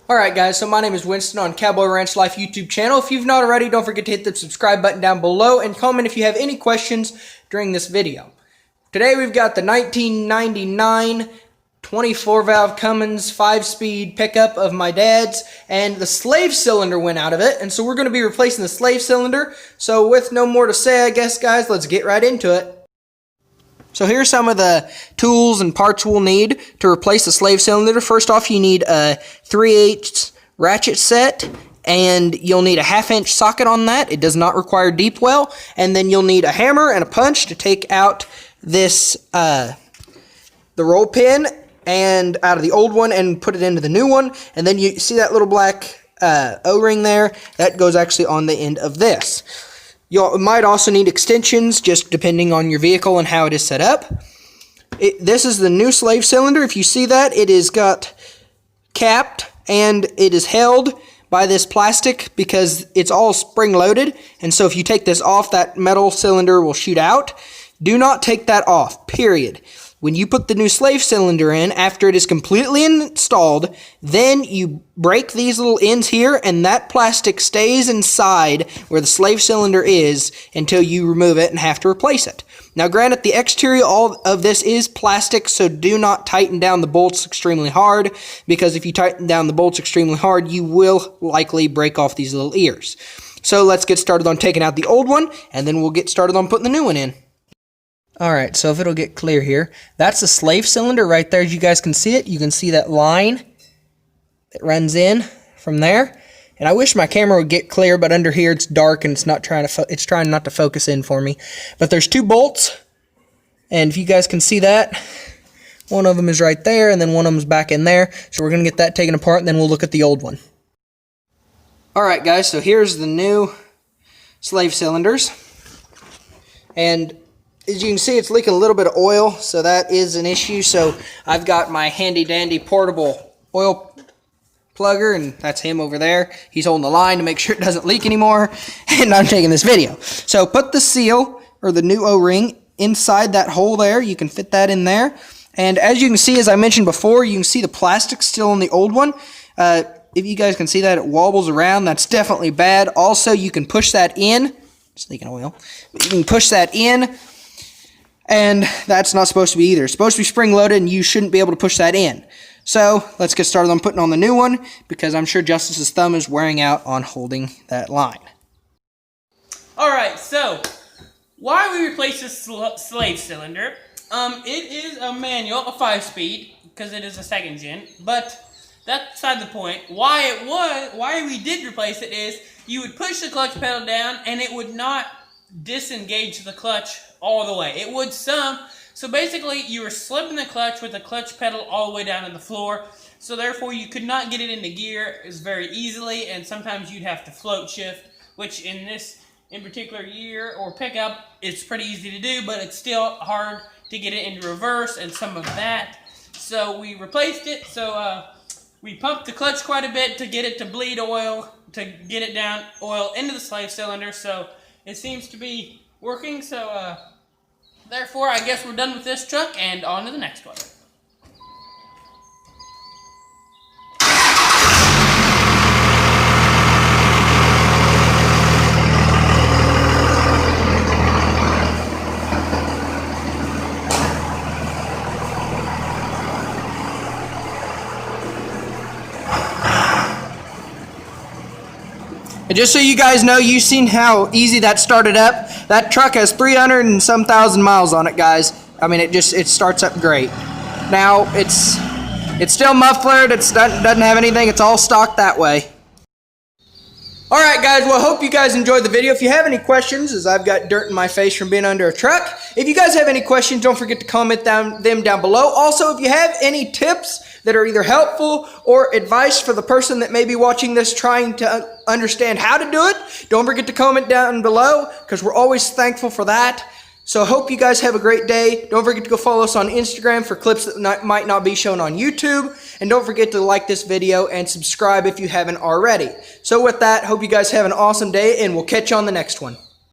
Alright guys, so my name is Winston on Cowboy Ranch Life YouTube channel. If you've not already, don't forget to hit the subscribe button down below and comment if you have any questions during this video. Today we've got the 1999 24 valve Cummins 5-speed pickup of my dad's, and the slave cylinder went out of it, and so we're going to be replacing the slave cylinder. So with no more to say, I guess guys, let's get right into it. So here's some of the tools and parts we'll need to replace the slave cylinder. First off, you need a 3/8 ratchet set, and you'll need a 1/2-inch socket on that. It does not require deep well. And then you'll need a hammer and a punch to take out this, the roll pin and out of the old one and put it into the new one. And then you see that little black O-ring there? That goes actually on the end of this. You might also need extensions, just depending on your vehicle and how it is set up. This is the new slave cylinder. If you see that, it is got capped and it is held by this plastic because it's all spring-loaded. And so if you take this off, that metal cylinder will shoot out. Do not take that off, period. When you put the new slave cylinder in, after it is completely installed, then you break these little ends here, and that plastic stays inside where the slave cylinder is until you remove it and have to replace it. Now granted, the exterior all of this is plastic, so do not tighten down the bolts extremely hard, because if you tighten down the bolts extremely hard, you will likely break off these little ears. So let's get started on taking out the old one, and then we'll get started on putting the new one in. Alright, so if it'll get clear here, that's the slave cylinder right there. As you guys can see it, you can see that line that runs in from there. And I wish my camera would get clear, but under here it's dark and it's not trying to it's trying not to focus in for me. But there's two bolts, and if you guys can see that, one of them is right there, and then one of them is back in there. So we're going to get that taken apart, and then we'll look at the old one. Alright guys, so here's the new slave cylinders. And as you can see, it's leaking a little bit of oil, so that is an issue. So I've got my handy-dandy portable oil plugger, and that's him over there. He's holding the line to make sure it doesn't leak anymore, and I'm taking this video. So put the seal, or the new O-ring, inside that hole there. You can fit that in there. And as you can see, as I mentioned before, you can see the plastic still in the old one. If you guys can see that, it wobbles around. That's definitely bad. Also, you can push that in. It's leaking oil. But you can push that in, and that's not supposed to be either. It's supposed to be spring-loaded, and you shouldn't be able to push that in. So, let's get started on putting on the new one, because I'm sure Justice's thumb is wearing out on holding that line. Alright, so, why we replace this slave cylinder? It is a manual, a 5-speed, because it is a second gen, but that's beside the point. Why we did replace it is, you would push the clutch pedal down, and it would not disengage the clutch all the way. It would some. So basically, you were slipping the clutch with the clutch pedal all the way down to the floor. So therefore, you could not get it into gear as very easily, and sometimes you'd have to float shift, which in this in particular year or pickup, it's pretty easy to do, but it's still hard to get it into reverse and some of that. So we replaced it. So we pumped the clutch quite a bit to get it to bleed oil, to get it down oil into the slave cylinder. So it seems to be working, so therefore I guess we're done with this truck and on to the next one. And just so you guys know, you've seen how easy that started up. That truck has 300 and some thousand miles on it, guys. I mean, it starts up great. Now, it's still mufflered. It doesn't have anything. It's all stock that way. Alright guys, well, I hope you guys enjoyed the video. If you have any questions, as I've got dirt in my face from being under a truck, if you guys have any questions, don't forget to comment them down below. Also, if you have any tips that are either helpful or advice for the person that may be watching this trying to understand how to do it, don't forget to comment down below, because we're always thankful for that. So I hope you guys have a great day. Don't forget to go follow us on Instagram for clips that might not be shown on YouTube. And don't forget to like this video and subscribe if you haven't already. So with that, hope you guys have an awesome day, and we'll catch you on the next one.